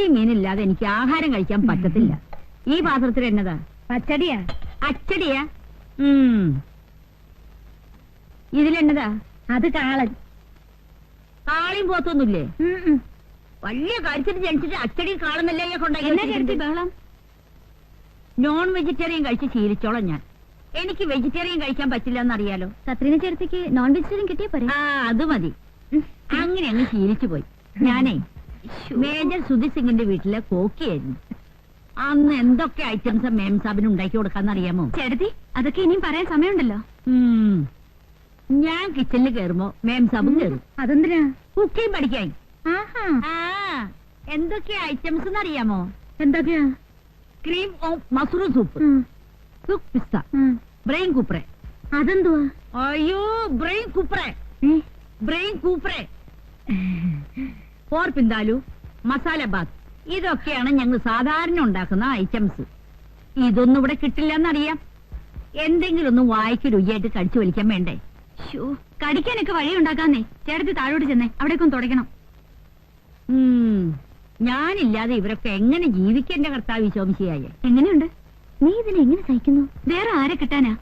ഇറച്ചിയും മീനില്ലാതെ എനിക്ക് ആഹാരം കഴിക്കാൻ പറ്റത്തില്ല. ഈ പാത്രത്തിൽ എന്നതാ? പച്ചടിയാ. അച്ചടിയാ? ഇതിലെന്നതാ? അത് കാളൻ. കാളിയും പോത്തൊന്നുമില്ലേ? വലിയ കാര്യത്തിൽ ജനിച്ചിട്ട് അച്ചടി കാളെന്നല്ലേ കൊണ്ടാക്കി ബഹളം. നോൺ വെജിറ്റേറിയൻ കഴിച്ച് ശീലിച്ചോളാം ഞാൻ. എനിക്ക് വെജിറ്റേറിയൻ കഴിക്കാൻ പറ്റില്ല എന്നറിയാലോ. കത്രീന ചേർത്തിക്ക് നോൺ വെജിറ്റേറിയൻ കിട്ടിയ പോരെ? ആ അത് മതി. അങ്ങനെ അങ്ങ് ശീലിച്ചു പോയി. ഞാനേ മേജർ സുധി സിംഗിന്റെ വീട്ടിലെ കോക്കിയായിരുന്നു. അന്ന് എന്തൊക്കെ ഐറ്റംസ് മേം സാബിന് ഉണ്ടാക്കി കൊടുക്കാന്നറിയാമോ? ചേട്ടത്തി, അതൊക്കെ ഇനിയും പറയാൻ സമയമുണ്ടല്ലോ. ഞാൻ കിച്ചണിൽ കയറുമ്പോ മേം സാബും കയറും. അതെന്തിനാ? കുക്കിംഗ് പഠിക്കാൻ. എന്തൊക്കെയാ ഐറ്റംസ് എന്നറിയാമോ? എന്തൊക്കെയാ? ക്രീം ഓഫ് മഷ്റൂം സൂപ്പ്, സുക്ക് പിസ്ത, ബ്രെയിൻ കൂപ്രെ. അതെന്തുവാ? അയ്യോ, ബ്രെയിൻ കൂപ്രെ, ബ്രെയിൻ കൂപ്രെ, പോർ പിന്താലു, മസാല ബാത്ത്. ഇതൊക്കെയാണ് ഞങ്ങൾ സാധാരണ ഉണ്ടാക്കുന്ന ഐറ്റംസ്. ഇതൊന്നും ഇവിടെ കിട്ടില്ല എന്നറിയാം. എന്തെങ്കിലും ഒന്ന് വായിക്ക് രുചിയായിട്ട് കടിച്ചു വലിക്കാൻ വേണ്ടേ? കടിക്കാനൊക്കെ വഴി ഉണ്ടാക്കാന്നേ. ചേട്ടത്തി താഴോട്ട് ചെന്നേ, അവിടേക്കൊന്ന് തുടയ്ക്കണം. ഞാനില്ലാതെ ഇവരൊക്കെ എങ്ങനെ ജീവിക്കേണ്ട കർത്താവ് ശോമിശിയായ? എങ്ങനെയുണ്ട്? നീ ഇതിനെ എങ്ങനെ സഹിക്കുന്നു? വേറെ ആരെ കിട്ടാനാ?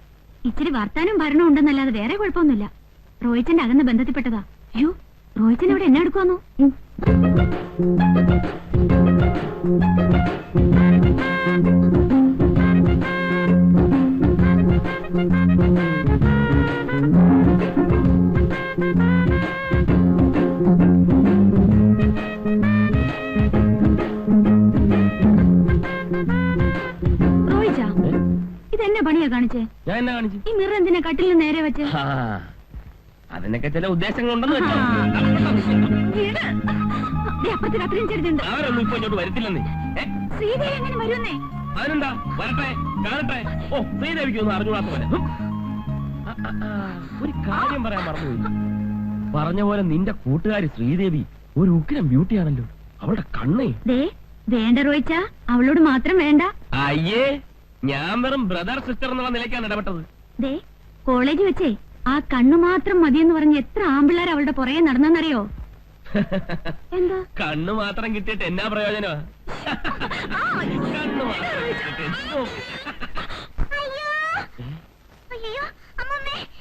ഇച്ചിരി വർത്താനും ഭരണവും ഉണ്ടെന്നല്ലാതെ വേറെ കുഴപ്പമൊന്നുമില്ല. റോയിച്ചന്റെ അകന്ന ബന്ധത്തിൽപ്പെട്ടതാ. അയ്യോ, റോയിച്ചൻ ഇവിടെ എന്നെ എടുക്കുവാന്നോ? ഇതെന്നെ പണിയാ കാണിച്ചേ? ഞാൻ എന്നാ കാണിച്ചു? ഈ മിറർ എന്തിനാ കട്ടിലിന് നേരെ വെച്ച്? അതിനൊക്കെ ചില ഉദ്ദേശങ്ങളുണ്ടെന്ന് അപ്പുറത്ത് കത്രീൻ ചേർത്തുണ്ട്. അവരൊന്നും ഇപ്പൊ ഇങ്ങോട്ട് വരത്തില്ലെന്നേ. ശ്രീദേവി എങ്ങനെ വരുന്നേ? അതിനെന്താ, വരട്ടെ, കാണട്ടെ. ഓ, ശ്രീദേവിക്കൊന്നും അറിഞ്ഞുകൂടാത്ത പോലെ. ഒരു കാര്യം പറയാൻ മറന്നുപോയി. പറഞ്ഞ പോലെ നിന്റെ കൂട്ടുകാരി ശ്രീദേവി ഒരു ഉഗ്രം ബ്യൂട്ടിയാണല്ലോ. അവളുടെ കണ്ണേ. വേണ്ട റോയിച്ച, അവളോട് മാത്രം വേണ്ട. അയ്യേ, ഞാൻ വെറും ബ്രദർ സിസ്റ്റർ എന്നുള്ള നിലയ്ക്കാണ് ഇടപെട്ടത്. കോളേജ് വെച്ചേ ആ കണ്ണു മാത്രം മതിയെന്ന് പറഞ്ഞ് എത്ര ആമ്പിള്ളേർ അവളുടെ പുറകെ നടന്നെന്നറിയോ? എന്താ കണ്ണു മാത്രം കിട്ടിയിട്ട് എന്നാ പ്രയോജനമാ? കണ്ണു മാത്രം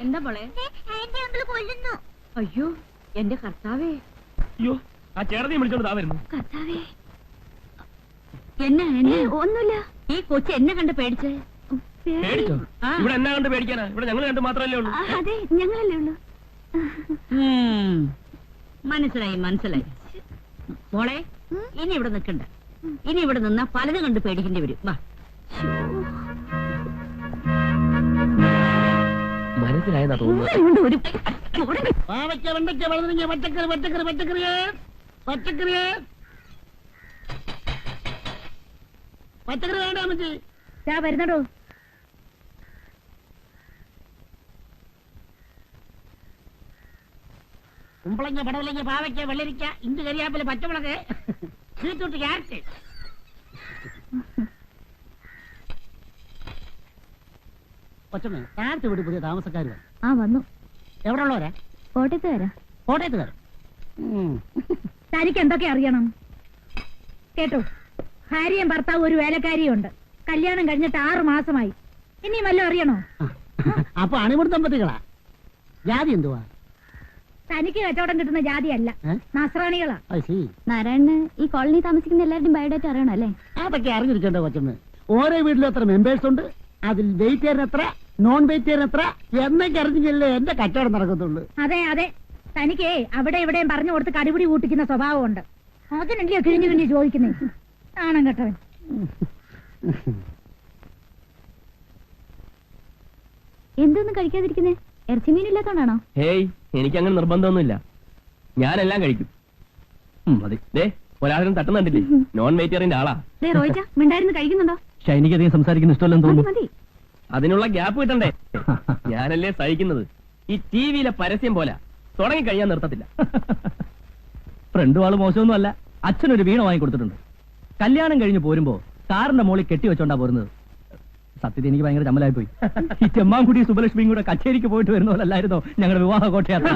എന്താ പോളെ? അയ്യോ, എന്റെ കർത്താവേ. അയ്യോ, ആ ചേട്ടനെയും വിളിച്ചോണ്ട് താ വരുന്നു. കർത്താവേ, എന്നെ ഒന്നുമില്ല. ഈ കൊച്ചു എന്നെ കണ്ട് പേടിച്ചേ? പേടിച്ചോ? ഇവിടെ എന്നാ കണ്ട് പേടിക്കാനാ? ഇവിടെ ഞങ്ങൾ കണ്ട് മാത്രമല്ലേ ഉള്ളൂ. അതെ, ഞങ്ങളല്ലേ ഉള്ളൂ. മനസ്സിലായി മനസ്സിലായി. മോളെ, ഇനി ഇവിടെ നിൽക്കണ്ട. ഇനി ഇവിടെ നിന്നാ പലതും കണ്ട് പേടിക്കേണ്ടി വരും. വാ. മനസ്സിലായെന്നാ തോന്നുന്നു. വരുന്നടോ. കുമ്പളങ്ങ, പടവലങ്ങ, പാവയ്ക്ക, വെള്ളരിക്ക, ഇഞ്ചി, കരിയാപ്പില, പച്ചമുളക്, ബീറ്റ്റൂട്ട്, ക്യാരറ്റ്. കൊച്ചമ്മ, ക്യാരറ്റ് വീട് പുതിയ താമസക്കാർ വന്നു. എവിടെ ഉള്ളവരാ? കോട്ടയത്തുകാരാ. കോട്ടയത്തുകാരൻ. തനിക്ക് എന്തൊക്കെ അറിയണം കേട്ടോ? ഭാര്യയും ഭർത്താവ് ഒരു വേലക്കാരിയുണ്ട്. കല്യാണം കഴിഞ്ഞിട്ട് 6 മാസമായി. ഇനി വല്ലതും അറിയണോ? അപ്പൊ അണിമുടി ദമ്പതികളാ? ജാതി എന്തുവാ? തനിക്ക് കച്ചവടം കിട്ടുന്ന ജാതിയല്ല, നസ്രാണികളാ. നാരായണന് ഈ കോളനി താമസിക്കുന്ന എല്ലാവരുടെയും ബയോഡേറ്റ അറിയണം അല്ലേ? അതൊക്കെ അറിഞ്ഞിരിക്കണ്ടോ കൊച്ചമ്മ? ഓരോ വീട്ടിലും എത്ര മെമ്പേഴ്സ് ഉണ്ട്, അതിൽ വെജിറ്റേറിയൻ എത്ര, നോൺ വെജിറ്റേറിയൻ എത്ര എന്നൊക്കെ അറിഞ്ഞില്ലേ എന്റെ കച്ചവടം നടക്കത്തുള്ളൂ. അതെ അതെ, തനിക്ക് അവിടെ ഇവിടെയും പറഞ്ഞു കൊടുത്ത് കടിപിടി കൂട്ടിക്കുന്ന സ്വഭാവമുണ്ട്. അതിനല്ലേ കിഴിഞ്ഞു കിഴിഞ്ഞ് ചോദിക്കുന്നേ? ആണം കേട്ടവൻ. എന്തൊന്നും കഴിക്കാതിരിക്കുന്നേ? ഇറച്ചി മീനില്ലാത്തോണ്ടാണോ? ഹേയ്, എനിക്കങ്ങനെ നിർബന്ധമൊന്നുമില്ല. ഞാനെല്ലാം കഴിക്കും. മതി. ഒരാളും തട്ടുന്നുണ്ടില്ലേ? നോൺ വെജിറ്റേറിയന്റെ ആളാ. മിണ്ടായിരുന്നു കഴിക്കുന്നുണ്ടോ? എനിക്കധികം സംസാരിക്കുന്ന ഇഷ്ടമല്ലെന്ന് തോന്നുന്നു. മതി. അതിനുള്ള ഗ്യാപ്പ് കിട്ടണ്ടേ? ഞാനല്ലേ സഹിക്കുന്നത്. ഈ ടിവിയിലെ പരസ്യം പോലെ തുടങ്ങി കഴിയാൻ നിർത്തത്തില്ല. ഫ്രണ്ടും ആള് മോശമൊന്നും അല്ല. അച്ഛനൊരു വീണ വാങ്ങി കൊടുത്തിട്ടുണ്ട്. കല്യാണം കഴിഞ്ഞ് പോരുമ്പോ കാറിന്റെ മോളിൽ കെട്ടിവെച്ചോണ്ടാ പോരുന്നത്. സത്യത്തിൽ എനിക്ക് ഭയങ്കര ചമ്മലായി പോയി. ഈ ചെമ്മാൻകുടി സുബലക്ഷ്മിയും കൂടെ കച്ചേരിക്ക് പോയിട്ട് വരുന്ന പോലല്ലായിരുന്നോ ഞങ്ങളുടെ വിവാഹ കോട്ടയാത്ര?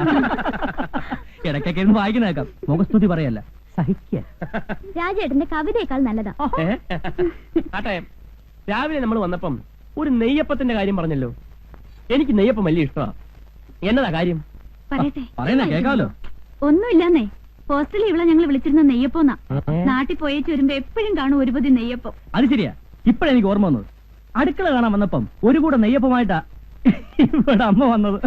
ഇടയ്ക്കൊക്കെ ഇരുന്ന് വായിക്കുന്നേക്കാം. മുഖസ്തുതി പറയല്ല, സഹിക്കുക. രാജേട്ടന്റെ കവിതയേക്കാൾ നല്ലതാ. ആട്ടെ, രാവിലെ നമ്മൾ വന്നപ്പം ഒരു നെയ്യപ്പത്തിന്റെ കാര്യം പറഞ്ഞല്ലോ. എനിക്ക് നെയ്യപ്പം വലിയ ഇഷ്ടമാ. എന്നതാ കാര്യം? പറയട്ടെ. പറയുന്ന കേൾക്കാമല്ലോ. ഒന്നുമില്ലെന്നേ, ഹോസ്റ്റലിൽ ഇവിടെ ഞങ്ങൾ വിളിച്ചിരുന്ന നെയ്യപ്പോന്നാ. നാട്ടിൽ പോയേച്ച് വരുമ്പോ എപ്പോഴും കാണും ഒരു പൊതി നെയ്യപ്പം. അത് ശരിയാ, ഇപ്പഴെനിക്ക് ഓർമ്മ വന്നത്. അടുക്കള കാണാൻ വന്നപ്പം ഒരു കൂടെ നെയ്യപ്പമായിട്ടാ ഇവിടെ അമ്മ വന്നത്.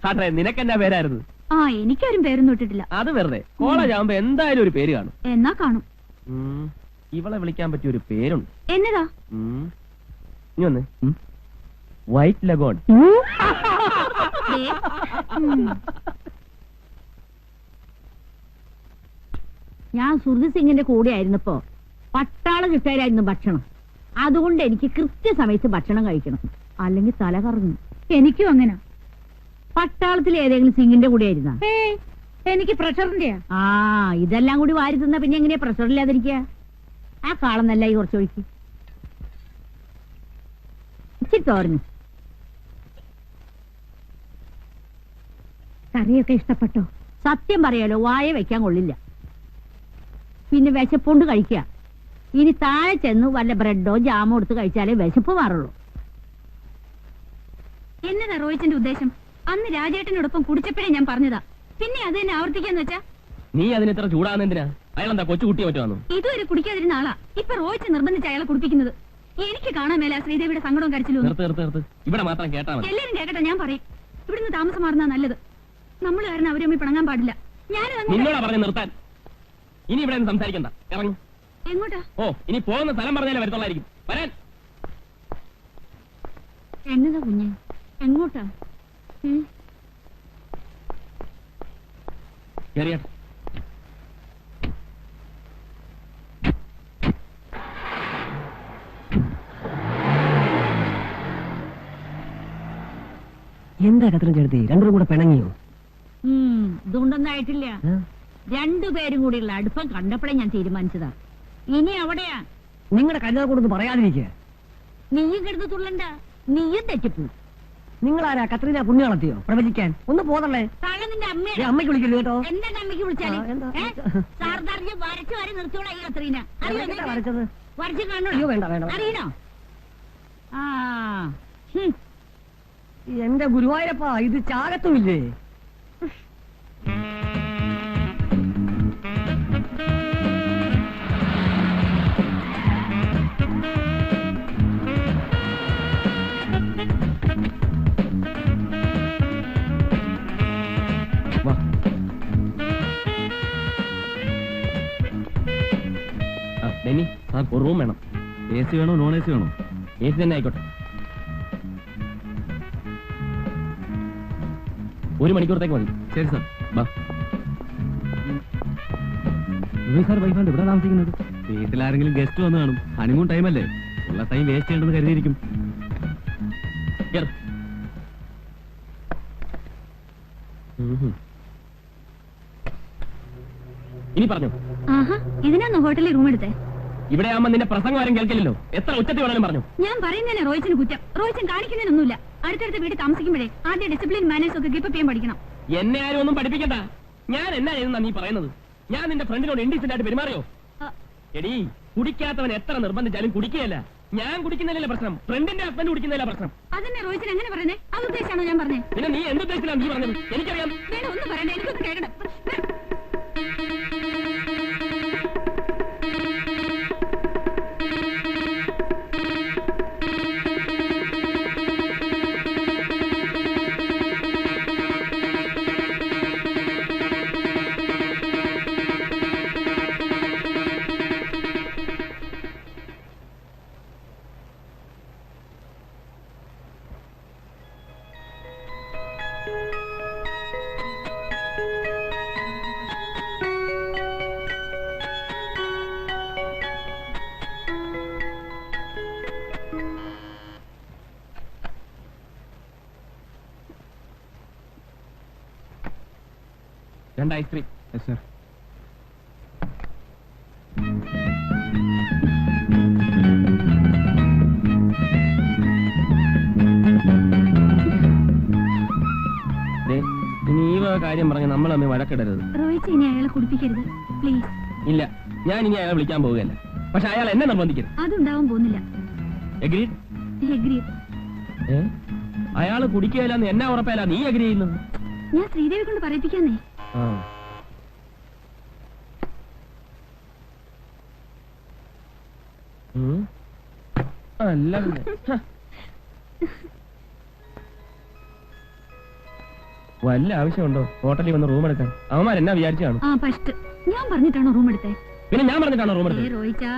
ആട്ടെ, നിനക്കെന്നാ പേരായിരുന്നു? ആ, എനിക്കാരും പേരൊന്നും ഇട്ടിട്ടില്ല. അത് വെറുതെ. കോളേജ് ആവുമ്പോ എന്തായാലും ഒരു പേര് കാണും. എന്നാ കാണും. ഇവളെ വിളിക്കാൻ പറ്റിയ ഒരു പേരുണ്ട്. എന്നതാ? ഇനി വന്ന് വൈറ്റ് ലഗോൺ. ദേ, ഞാൻ സുർജി സിംഗിന്റെ കൂടെ ആയിരുന്നപ്പോ പട്ടാള കിട്ടായിരുന്നു ഭക്ഷണം. അതുകൊണ്ട് എനിക്ക് കൃത്യസമയത്ത് ഭക്ഷണം കഴിക്കണം, അല്ലെങ്കിൽ തല കറങ്ങും. എനിക്കും അങ്ങനെ. പട്ടാളത്തിൽ ഏതെങ്കിലും സിംഗിന്റെ കൂടെ ആയിരുന്ന? എനിക്ക് പ്രഷറിന്റെയാ. ആ, ഇതെല്ലാം കൂടി വാരി തിന്ന പിന്നെ എങ്ങനെയാ പ്രഷർ ഇല്ലാതിരിക്കുക? ആ കാളന്നല്ല ഈ കുറച്ചൊഴിക്ക്. ഇച്ചിരി തോരഞ്ഞു. കറിയൊക്കെ ഇഷ്ടപ്പെട്ടോ? സത്യം പറയാലോ, വായ വെക്കാൻ കൊള്ളില്ല. പിന്നെ വിശപ്പുണ്ട് കഴിക്കുക. ഇനി താഴെ ചെന്ന് വല്ല ബ്രെഡോ ജാമോ എടുത്ത് കഴിച്ചാലേ വിശപ്പ് മാറുള്ളൂ. എന്നതാ റോയിച്ചിന്റെ ഉദ്ദേശം? അന്ന് രാജേട്ടനോടൊപ്പം കുടിച്ചപ്പോഴേ ഞാൻ പറഞ്ഞതാ. പിന്നെ അത് തന്നെ ആവർത്തിക്കാന്ന് വെച്ചാ? നീ അതിനെത്ര ചൂടാകുന്നതിനാ? അയാളെന്താ കൊച്ചു കുട്ടിയെ പറ്റുവാന്നു? ഇതുവരെ കുടിക്കാതിരുന്ന ആളാ ഇപ്പൊ റോയിച്ച് നിർബന്ധിച്ച് അയാളെ കുടിപ്പിക്കുന്നത്. എനിക്ക് കാണാൻ മേല ശ്രീദേവിയുടെ സങ്കടവും കരച്ചിലും. നിർത്ത്. ഇവിടെ മാത്രം കേട്ടാ മതി. എല്ലാരും കേക്കട്ടെ, ഞാൻ പറയും. ഇവിടുന്ന് താമസം മാറുന്ന നല്ലത്. നമ്മൾ കാരണം അവരെ തമ്മിൽ പിണങ്ങാൻ പാടില്ല. നിന്നോടാ പറഞ്ഞ് നിർത്താൻ. ഇനി ഇവിടെ സംസാരിക്കണ്ട, ഇറങ്ങും. എങ്ങോട്ടാ? ഓ, ഇനി പോകുന്ന സ്ഥലം പറഞ്ഞാലേ വരത്തുള്ളായിരിക്കും. വരാൻ. എന്നതാ കുഞ്ഞെ, എങ്ങോട്ടാ? കേറിയാട്ടെ. എന്താ കത്രം ചേർത്തി? രണ്ടും കൂടെ പിണങ്ങിയോ? ഇതുകൊണ്ടൊന്നും ആയിട്ടില്ല. രണ്ടുപേരും കൂടിയുള്ള അടുപ്പം കണ്ടപ്പോഴേ ഞാൻ തീരുമാനിച്ചതാ. ഇനി അവിടെയാ. നിങ്ങളുടെ കല്യാണം കൊണ്ടൊന്നും പറയാതിരിക്കുക. നീയും കിടന്ന് തുള്ളണ്ട, നീയും തെറ്റിപ്പോ. നിങ്ങളാരാ കത്രീന പുണ്യാളത്തിയോ പ്രവചിക്കാൻ? ഒന്ന് പോതല്ലേ. തള്ള നിന്റെ ഏ, അമ്മയ്ക്ക് വിളിക്കില്ല കേട്ടോ. എന്താ അമ്മയ്ക്ക് വിളിച്ചാല്? ആ, എന്താ? സാർദാറിന് വരച്ചു വരെ നിർത്തിയോളാ ഈ കത്രീന. എവിടേക്കാ വരച്ചത്? വരച്ചു അയ്യോ, വേണ്ട, കാണണോ? വേണ്ട. അറിയണോ? എന്റെ ഗുരുവായൂരപ്പാ, ഇത് ചാകത്തുമില്ലേ? ഒരു റൂം വേണം. AC വേണോ നോൺ AC വേണോ? AC തന്നെ ആയിക്കോട്ടെ. 1 മണിക്കൂറത്തേക്ക് മതി. ശരി സാർ. വാ. സാർ വൈഫാണ്ട് ഇവിടെ താമസിക്കുന്നത്? വീട്ടിലാരെങ്കിലും ഗസ്റ്റ് വന്ന് കാണും. ഹണിമൂൺ ടൈമല്ലേ, ഉള്ള ടൈം വേസ്റ്റ് ചെയ്യണമെന്ന് കരുതിയിരിക്കും. ഇനി പറഞ്ഞു. ആഹാ, ഇതിനാന്ന് ഹോട്ടലിൽ റൂം എടുത്തേ? ഇവിടെ ആവുമ്പോ നിന്റെ പ്രസംഗം ആരും കേൾക്കില്ലല്ലോ. എത്ര ഉച്ചത്തിൽ വേണമെങ്കിലും പറഞ്ഞു. ഞാൻ പറയുന്നതിന് റോയിച്ചിന് കുറ്റം. റോയിച്ചൻ കാണിക്കുന്നതിനൊന്നുമില്ല. അടുത്തടുത്ത വീട് താമസിക്കുമ്പോഴേ ആദ്യം ഡിസിപ്ലിൻ മാനേഴ്സ് ഒക്കെ കീപ്പ് ചെയ്യാൻ പഠിക്കണം. എന്നെ ആരും ഒന്നും പഠിപ്പിക്കണ്ട. ഞാൻ എന്നാ ചെയ്യുന്ന നീ പറയുന്നത്? ഞാൻ നിന്റെ ഫ്രണ്ടിനോട് ഇൻഡീസെന്റ് ആയിട്ട് പെരുമാറിയോ? എടീ, കുടിക്കാത്തവൻ എത്ര നിർബന്ധിച്ചാലും കുടിക്കുകയല്ല. ഞാൻ കുടിക്കുന്നതിലല്ല പ്രശ്നം, ഫ്രണ്ടിന്റെ ഹസ്ബൻഡ് കുടിക്കുന്നതില്ല പ്രശ്നം. അതന്നെ റോയിച്ചൻ എങ്ങനെ പറയുന്നേ? അത് ഉദ്ദേശിച്ചാണോ ഞാൻ പറഞ്ഞേ? പിന്നെ നീ എന്തുദ്ദേശിച്ചാണ് നീ പറഞ്ഞത്? എനിക്കറിയാം. വേണ്ട, ഒന്നും പറയണ്ട, എനിക്കൊന്ന് കേൾക്കണം. രണ്ട് ഐസ്ക്രീം. സർ. ഇനി ഈ കാര്യം പറഞ്ഞ് നമ്മൾ തമ്മിൽ വഴക്കിടരുത്. റോയിച്ച ഇനി അയാളെ കുടിപ്പിക്കരുത് പ്ലീസ്. ഇല്ല, ഞാൻ ഇനി അയാളെ വിളിക്കാൻ പോവുകയല്ല. പക്ഷെ അയാൾ എന്നെ നിർബന്ധിക്കരുത്. അതുണ്ടാവാൻ പോകുന്നില്ല. എഗ്രീഡ്? അയാള് കുടിക്കുകയില്ലെന്ന് എന്നാ ഉറപ്പല്ല നീ എഗ്രി ചെയ്യുന്നത്? ഞാൻ ശ്രീദേവി കൊണ്ട് പറയിപ്പിക്കാന്നേ. അല്ല വല്ല ആവശ്യമുണ്ടോ ഹോട്ടലിൽ വന്ന് റൂം എടുക്കാൻ? അവന്മാർ എന്നാ വിചാരിച്ചു കാണും. ഞാൻ പറഞ്ഞിട്ടാണോ റൂം എടുത്തേ? പിന്നെ ഞാൻ പറഞ്ഞിട്ടാണോ റൂം എടുത്തത്? റോയിച്ചാ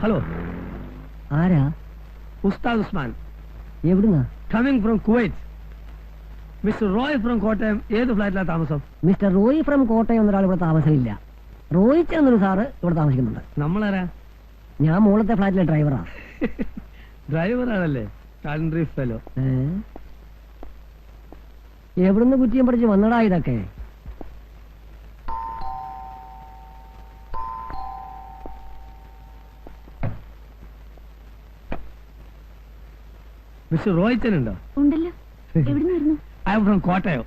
ഹലോ, ആരാ? ഉസ്താദ് ഉസ്മാൻ. എവിടുന്നാ? Coming from Kuwait. Mister Roy from Kottayam ഏത് ഫ്ലാറ്റിലാണ് താമസം? മിസ്റ്റർ റോയ് ഫ്രം കോട്ടയം എന്നൊരാൾ ഇവിടെ താമസമില്ല. റോയിച്ച് എന്നൊരു സാറ് ഇവിടെ താമസിക്കുന്നുണ്ട്. നമ്മളാരാ? ഞാൻ മുകളത്തെ ഫ്ലാറ്റിലെ ഡ്രൈവറാ. ഡ്രൈവറാണല്ലേ? Country fellow. എവിടുന്ന് കുറ്റിയും പഠിച്ച് വന്നടാ ഇതൊക്കെ? മിസ്റ്റർ റോയിച്ചൻ ഉണ്ടോ? ഉണ്ടല്ലോ. എവിടുന്നായിരുന്നു? I am from Kottayam.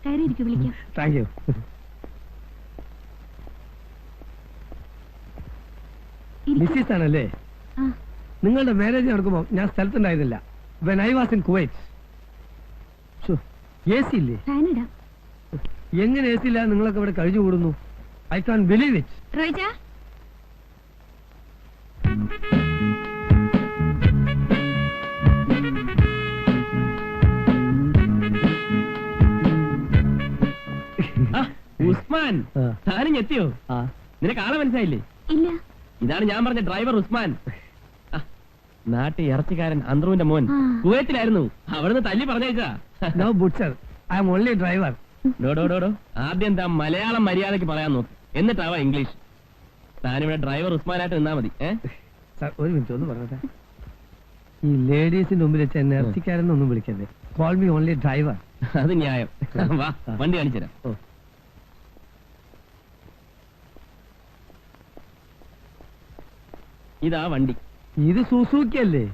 കയറിയിരിക്കും, വിളിക്കാം. Thank you. മിസ്സിസ് ആണല്ലേ? നിങ്ങളുടെ മാരേജ് നടക്കുമ്പോൾ ഞാൻ സ്ഥലത്തുണ്ടായിരുന്നില്ല. When I was in Kuwait. A C ഇല്ലേ? എങ്ങനെ എ സി ഇല്ല നിങ്ങളൊക്കെ ഇവിടെ കഴിഞ്ഞു കൂടുന്നു? I can believe it. റോയിച്ചാ ഉസ്മാൻ, താനും എത്തിയോ? നിനക്ക് ആളെ മനസ്സിലായില്ലേ? ഇല്ല. ഇതാണ് ഞാൻ പറഞ്ഞ ഡ്രൈവർ ഉസ്മാൻ. നാട്ടിൽ ഇറച്ചിക്കാരൻ അന്ത്രുവിന്റെ മോൻ കുവൈത്തിലായിരുന്നു. അവിടുന്ന് തല്ലി പറഞ്ഞേച്ചാ. No butcher, I am only driver. ഡോ ആദ്യം എന്താ മലയാളം മര്യാദക്ക് പറയാൻ നോക്ക്, എന്നിട്ടാവാ ഇംഗ്ലീഷ്. താനിവിടെ ഡ്രൈവർ ഉസ്മാനായിട്ട് നിന്നാ മതി. ഒരു മിനിറ്റ് ഒന്ന് പറഞ്ഞേ. ഈ ലേഡീസിന്റെ മുമ്പിൽ വെച്ച് എന്നെ ഇറച്ചിക്കാരെന്നൊന്നും വിളിക്കരുത്. Call me only driver. അത് ന്യായം. വാ, വണ്ടി കാണിച്ചുതരാം. ഇതാ വണ്ടി. ഇത് സുസൂക്കി അല്ലേ?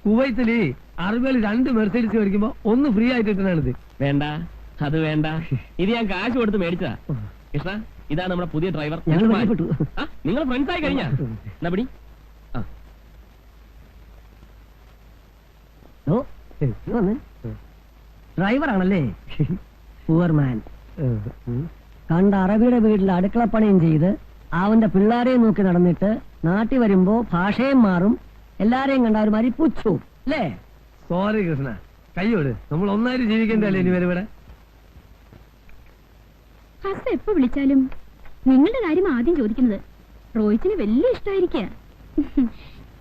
കുവൈത്തില് അറബികൾ 2 മെർസൈഡീസ് മേടിക്കുമ്പോ ഒന്ന് ഫ്രീ ആയിട്ട് കിട്ടണത്. വേണ്ട, അത് വേണ്ട. ഇത് ഞാൻ കാശ് കൊടുത്ത് മേടിച്ചതാ. കൃഷ്ണ, ഇതാണ് നമ്മുടെ പുതിയ ഡ്രൈവർ. നിങ്ങൾ ഫ്രണ്ട്സ് ആയി കഴിഞ്ഞാ? എന്നാ പിടി. ഡ്രൈവർ ആണല്ലേ? പൂവർമാൻ. കണ്ട അറബിയുടെ വീട്ടിൽ അടുക്കളപ്പണിയും ചെയ്ത് അവന്റെ പിള്ളേരെയും നോക്കി നടന്നിട്ട് നാട്ടിൽ വരുമ്പോ ഭാഷയും മാറും, എല്ലാരെയും കണ്ട ഒരു മാതിരി പുച്ഛവും അല്ലേ? സോറി കൃഷ്ണ, കയ്യോട്. നമ്മൾ ഒന്നായിട്ട് ജീവിക്കണ്ടല്ലേ ഇനി വരെ ഇവിടെ? ഹസ് എപ്പോ വിളിച്ചാലും നിങ്ങളുടെ കാര്യം ആദ്യം ചോദിക്കുന്നത്. റോയിച്ചിന് വലിയ ഇഷ്ടമായിരിക്കുക.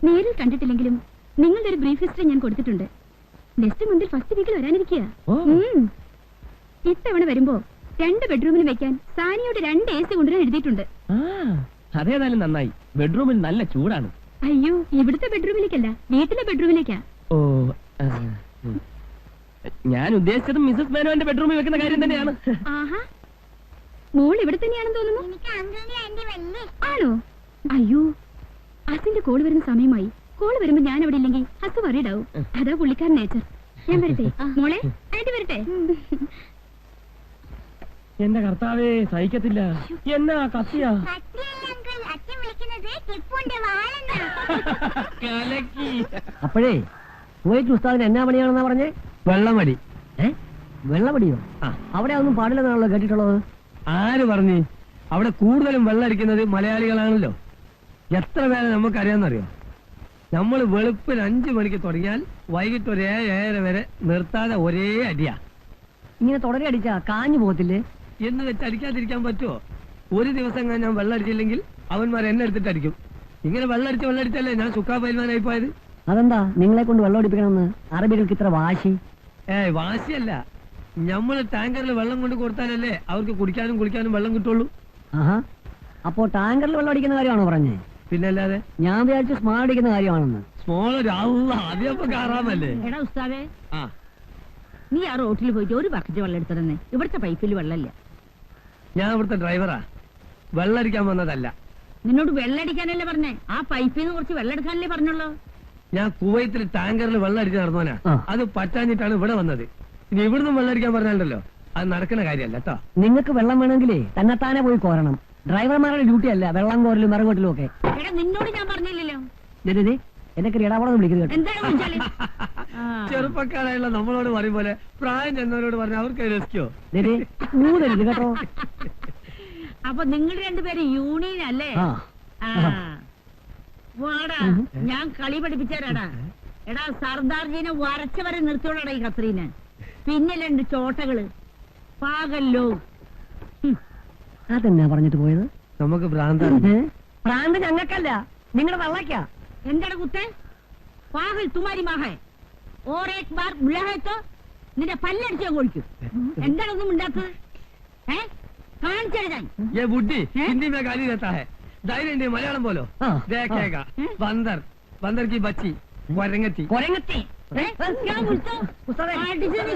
നേരിൽ കണ്ടിട്ടില്ലെങ്കിലും നിങ്ങളുടെ ഒരു ബ്രീഫ് ഹിസ്റ്ററി ഞാൻ കൊടുത്തിട്ടുണ്ട്. നെക്സ്റ്റ് മന്തിൽ ഫസ്റ്റ് വീക്കിൽ വരാനിരിക്കുക. ഇത്തവണ വരുമ്പോ 2 ബെഡ്റൂമിൽ വെക്കാൻ സാനിയോട് 2 AC കൊണ്ടുവരാൻ എഴുതിയിട്ടുണ്ട്. അതേതായാലും നന്നായി. ബെഡ്റൂമിൽ നല്ല ചൂടാണ്. അയ്യോ, ഇവിടുത്തെ ബെഡ്റൂമിലേക്കല്ല, വീട്ടിലെ ബെഡ്റൂമിലേക്കാ. ഓ, ഞാൻ ഉദ്ദേശിച്ചത് മിസസ് മേനോന്റെ ബെഡ്റൂമിൽ വെക്കുന്ന കാര്യം തന്നെയാണ്. ആഹാ, മോൾ ഇവിടെ തന്നെയാണെന്ന് തോന്നുന്നു. ആണോ? അയ്യോ, അസിന്റെ കോള് വരുന്ന സമയമായി. കോള് വരുമ്പോ ഞാൻ അവിടെ ഇല്ലെങ്കിൽ അസ് വറീഡാവും. അതാ പുള്ളിക്കാരൻ നേച്ചർ. ഞാൻ വരട്ടെ മോളെ? ആന്റി വരട്ടെ? എന്റെ കർത്താവേ, സഹിക്കത്തില്ല. എന്നാ കത്തിയാ? അപ്പോഴേ കുവൈറ്റ് ഉസ്താദിന് എന്നാ പണിയാണെന്നാ പറഞ്ഞേ? വെള്ളമടി. വെള്ളമടിയോ? അവിടെ ഒന്നും പാടില്ലെന്നാണല്ലോ കേട്ടിട്ടുള്ളത്. ആര് പറഞ്ഞു? അവിടെ കൂടുതലും വെള്ളം അടിക്കുന്നത് മലയാളികളാണല്ലോ. എത്ര പേരെ നമുക്കറിയാമെന്നറിയോ? നമ്മൾ വെളുപ്പിന് 5 മണിക്ക് തുടങ്ങിയാൽ വൈകിട്ട് ഒരു 7-7:30 വരെ നിർത്താതെ ഒരേ അടിയാ. ഇങ്ങനെ തുടരെ അടിച്ചാ കാഞ്ഞു പോകത്തില്ലേ? എന്ന് വെച്ച് അടിക്കാതിരിക്കാൻ പറ്റുമോ? ഒരു ദിവസം ഞാൻ വെള്ളം അടിച്ചില്ലെങ്കിൽ അവന്മാർ എന്നെ എടുത്തിട്ട് അടിക്കും. ഇങ്ങനെ വെള്ളടിച്ചല്ലേ ഞാൻ സുക്കാ പൈൽവാനായി പോയത്. അതെന്താ നിങ്ങളെ കൊണ്ട് വെള്ളം അടിപ്പിക്കണമെന്ന് അറബികൾക്ക് ഇത്ര വാശി? വാശിയല്ല, നമ്മള് ടാങ്കറിൽ വെള്ളം കൊണ്ട് കൊടുത്താലല്ലേ അവർക്ക് കുടിക്കാനും കുളിക്കാനും വെള്ളം കിട്ടുള്ളൂ. അപ്പോ ടാങ്കറിൽ വെള്ളം അടിക്കുന്ന കാര്യമാണോ പറഞ്ഞേ? പിന്നല്ലാതെ. ഞാൻ വിചാരിച്ചു സ്മോൾ അടിക്കുന്ന കാര്യമാണെന്ന്. സ്മോൾ ആദ്യമൊക്കെ കാറാമല്ലേ. എടാ ഉസ്താദേ, നീ ആ റോട്ടിൽ പോയിട്ട് ഒരു ബക്കറ്റ് വെള്ളം എടുത്തിരുന്നേ. ഇവിടുത്തെ പൈപ്പിൽ വെള്ളമില്ല. ഞാൻ ഇവിടുത്തെ ഡ്രൈവറാ, വെള്ളടിക്കാൻ വന്നതല്ല. നിന്നോട് വെള്ളടിക്കാനല്ലേ പറഞ്ഞേ? ആ പൈപ്പിൽ നിന്ന് കുറച്ച് വെള്ളം എടുക്കാനല്ലേ പറഞ്ഞുള്ളൂ. ഞാൻ കുവൈത്തിൽ ടാങ്കറിൽ വെള്ളം അടിച്ച് നടന്നോനാ. അത് പറ്റാഞ്ഞിട്ടാണ് ഇവിടെ വന്നത്. ഇനി ഇവിടുന്ന് വെള്ളം അടിക്കാൻ പറഞ്ഞാലല്ലോ അത് നടക്കുന്ന കാര്യമല്ല കേട്ടോ. നിങ്ങൾക്ക് വെള്ളം വേണമെങ്കിലേ തന്നെത്താനെ പോയി കോരണം. ഡ്രൈവർമാരുടെ ഡ്യൂട്ടി അല്ല വെള്ളം കോരലും മറങ്ങോട്ടിലും ഒക്കെ. എടാ നിന്നോട് ഞാൻ പറഞ്ഞില്ലല്ലോ. എന്നെ ഇടാവളം വിളിക്കുന്നത്. എന്താണ് വിളിച്ചാല്? ചെറുപ്പക്കാരായുള്ള നമ്മളോട് പറയും പോലെ പ്രായം ചെന്നവരോട് പറഞ്ഞ അവർക്ക് രസിക്കോ? കേട്ടോ. അപ്പൊ നിങ്ങൾ രണ്ടുപേരും യൂണിയൻ അല്ലേ? വാടാ, ഞാൻ കളി പഠിപ്പിച്ചാരാടാ. എടാ സർദാർജീനെ വരച്ച വരെ നിർത്തിയോടാ ഈ ഖത്രീന്. പിന്നെ 2 ചോട്ടകള് പാകല്ലോ. അതെന്നാ പറഞ്ഞിട്ട് പോയത്? നമുക്ക് ഭ്രാന്ത് ഞങ്ങൾക്കല്ല, നിങ്ങളുടെ തള്ളക്കാ. എന്താണ് കുത്തേ? പാകൽ തുമാരി മാഹേ ഓർ ഏക് ബാർ ബുലാഹേത്തോ നിന്റെ പല്ലടിച്ച് ഞാൻ കൊഴിക്കും. എന്താണ് ഒന്നും ഉണ്ടാത്തത്? കാണിച്ചെഴുതാൻ ഹിന്ദി മേ ഗാലി ദേത്താ ഹൈ. ധൈര്യം മലയാളം പോലോ. ദേഖേഗാ ബന്ദർ കി ബച്ചി കൊരങ്ങത്തി.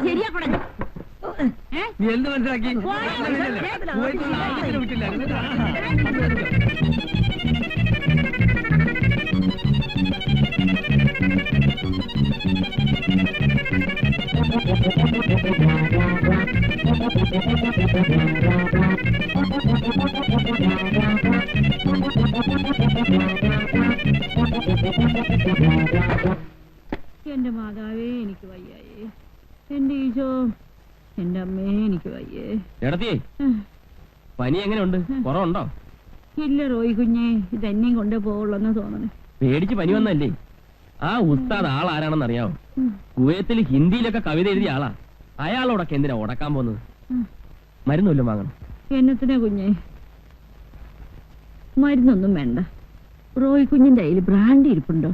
ശരിയാക്കണം. നീ എന്ത് മനസ്സിലാക്കി? വിട്ടില്ല. എന്റെ മാതാവേ എനിക്ക് വയ്യായേ. എന്റെ ഈശോ, എന്റെ അമ്മേ എനിക്ക് വയ്യേ. എടത്തിയേ, പനി എങ്ങനെയുണ്ട്? കുറവുണ്ടോ? ഇല്ല റോയി കുഞ്ഞേ, ഇതെന്നെയും കൊണ്ടേ പോവുള്ളെന്ന് തോന്നണേ. പേടിച്ച് പനി വന്നല്ലേ? ആ ഉസ്താദ് ആളാരാണെന്ന് അറിയാവോ? കുവൈത്തിൽ ഹിന്ദിയിലൊക്കെ കവിത എഴുതിയ ആളാ. അയാളോടൊക്കെ എന്തിനാ ഉടക്കാൻ പോകുന്നത്? മരുന്നൊല്ലും വാങ്ങണം. എന്നത്തിനാ കുഞ്ഞേ? മരുന്നൊന്നും വേണ്ട. റോയി കുഞ്ഞിന്റെ കയ്യിൽ ബ്രാൻഡി ഇരിപ്പുണ്ടോ?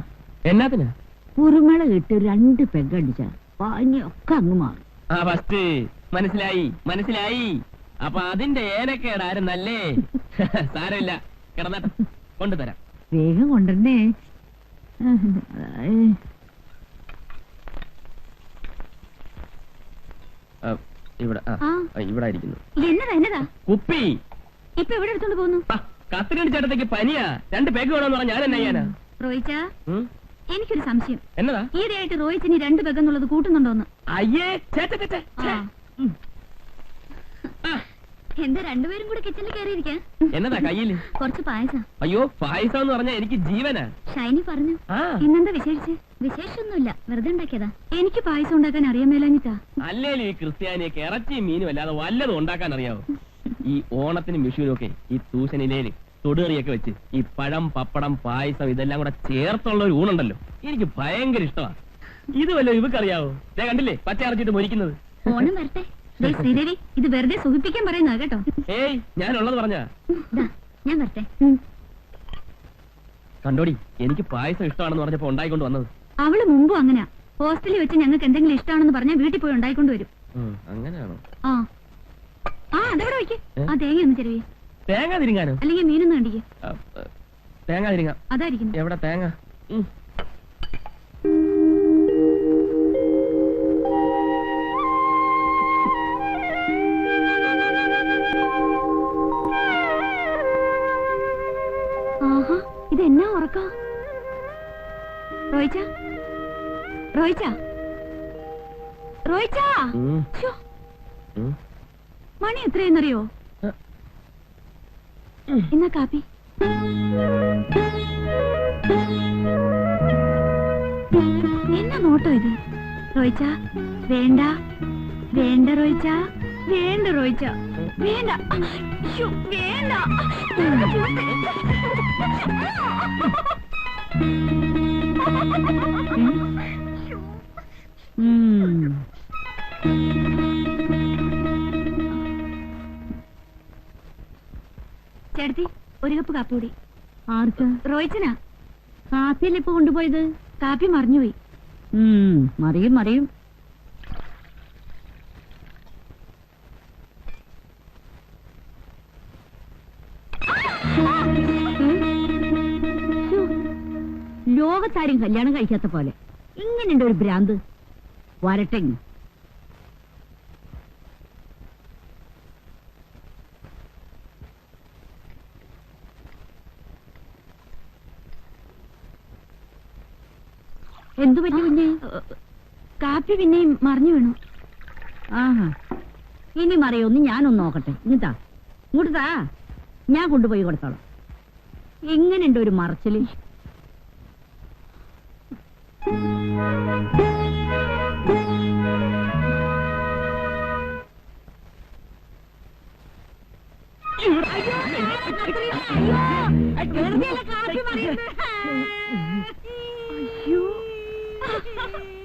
എന്നാത്തിനാ? കുരുമുളക് ഇട്ട് 2 പെഗടിച്ച പനിയൊക്കെ അങ്ങ് മാറും. ആ ഫസ്റ്റ് മനസ്സിലായി. അപ്പൊ അതിന്റെ ഏനക്കേടായിരുന്നല്ലേ? സാരമില്ല, കിടന്നട്ടെ, കൊണ്ടുതരാം. വേഗം കൊണ്ടുവരണേ. ഇവിടെ ഇരിക്കുന്നു. എന്നതാ കുപ്പി ഇപ്പൊ എവിടെ എടുത്തോണ്ട് പോകുന്നു? കത്തിരണ്ട് ചേട്ടത്തേക്ക് പനിയാ. 2 പേക്ക് വേണമെന്ന് പറഞ്ഞാൽ ഞാൻ എന്നാ ചെയ്യാനാ? റോയിച്ചാ, എനിക്കൊരു സംശയം. എന്നതാ? ഈയിടെയായിട്ട് റോയിച്ചിനി 2 പെഗ് എന്നുള്ളത് കൂട്ടുന്നുണ്ടോന്ന്? അയ്യേ, എന്താ രണ്ടുപേരും കൂടെ കിച്ചണിൽ കയറിയിരിക്കാ? എന്നതാ കയ്യില്? കുറച്ച് പായസം. അയ്യോ, പായസം എന്ന് പറഞ്ഞാൽ എനിക്ക് ജീവനാ. ഷൈനി പറഞ്ഞു. ഇന്നെന്താ വിശേഷിച്ച്? വിശേഷമൊന്നുമില്ല, വെറുതെ ഉണ്ടാക്കിയതാ. എനിക്ക് പായസം ഉണ്ടാക്കാൻ അറിയാൻ മേലാഞ്ഞിട്ടാ. അല്ലേലും ഈ ക്രിസ്ത്യാനിയൊക്കെ ഇറച്ചിയും മീനും അല്ലാതെ വല്ലതും ഉണ്ടാക്കാൻ അറിയാവോ? ഈ ഓണത്തിനും വിഷുവിനും ഒക്കെ ഈ ട്യൂഷനിലേല് തൊടുകറിയൊക്കെ വെച്ച് ഈ പഴം, പപ്പടം, പായസം ഇതെല്ലാം കൂടെ ചേർത്തുള്ള ഒരു ഊണുണ്ടല്ലോ, എനിക്ക് ഭയങ്കര ഇഷ്ടമാണ്. ഇത് വല്ലോ ഇവക്കറിയാവോ? കണ്ടില്ലേ പച്ച അരച്ചിട്ട് മൊരിക്കുന്നത്. ഓണം വരട്ടെ. ശ്രീദേവി, ഇത് വെറുതെ സുഖിപ്പിക്കാൻ പറയുന്ന കേട്ടോ. ഏയ്, ഞാനുള്ളത് പറഞ്ഞ. ഞാൻ വരട്ടെ. കണ്ടോടി, എനിക്ക് പായസം ഇഷ്ടമാണെന്ന് പറഞ്ഞപ്പോ ഉണ്ടായിക്കൊണ്ട് വന്നത്. അവള് മുമ്പും അങ്ങനെ ഹോസ്റ്റലിൽ വെച്ച് ഞങ്ങൾക്ക് എന്തെങ്കിലും ഇഷ്ടമാണെന്ന് പറഞ്ഞാൽ വീട്ടിൽ പോയി ഉണ്ടായിക്കൊണ്ട് വരും. അങ്ങനെയാണോ? അതെവിടെ വയ്ക്ക്. ആ തേങ്ങ ഒന്ന് ചെരുവേ. തേങ്ങ തിരിങ്ങാനോ? അല്ലെങ്കിൽ മീനൊന്നും കണ്ടിക്ക്. തേങ്ങ തിരിങ്ങാം. അതായിരിക്കും. എവിടെ തേങ്ങ? ആഹാ, ഇതെന്നാ ഉറക്ക? റോയിച്ച, റോയിച്ച, റോയിച്ച. മണി എത്രയെന്നറിയോ? എന്നാ കാപ്പി. എന്നാ നോട്ടോ ഇത്? റോയിച്ച, വേണ്ട വേണ്ട റോയിച്ച, വേണ്ട റോയിച്ച, വേണ്ട, വേണ്ട. ചേട്ടത്തി ഒരു കപ്പ് കാപ്പി കൂടി. ആർക്കാ? റോയിച്ചനാ. കാപ്പിയല്ലേ ഇപ്പൊ കൊണ്ടുപോയത്? കാപ്പി മറിഞ്ഞുപോയി. മറിയും മറിയും. ലോകത്താരും കല്യാണം കഴിക്കാത്ത പോലെ ഇങ്ങനെയുണ്ട് ഒരു ഭ്രാന്ത്. വരട്ടെ. എന്തു പറ്റി പിന്നെ? കാപ്പി പിന്നെയും മറിഞ്ഞു വീണു. ആഹാ, ഇനി മറിയൊന്ന് ഞാനൊന്ന് നോക്കട്ടെ. ഇങ്ങത്താ, ഇങ്ങോട്ടാ, ഞാൻ കൊണ്ടുപോയി കൊടുത്തോളാം. ഇങ്ങനെയുണ്ട് ഒരു മറച്ചില്. അയ്യോ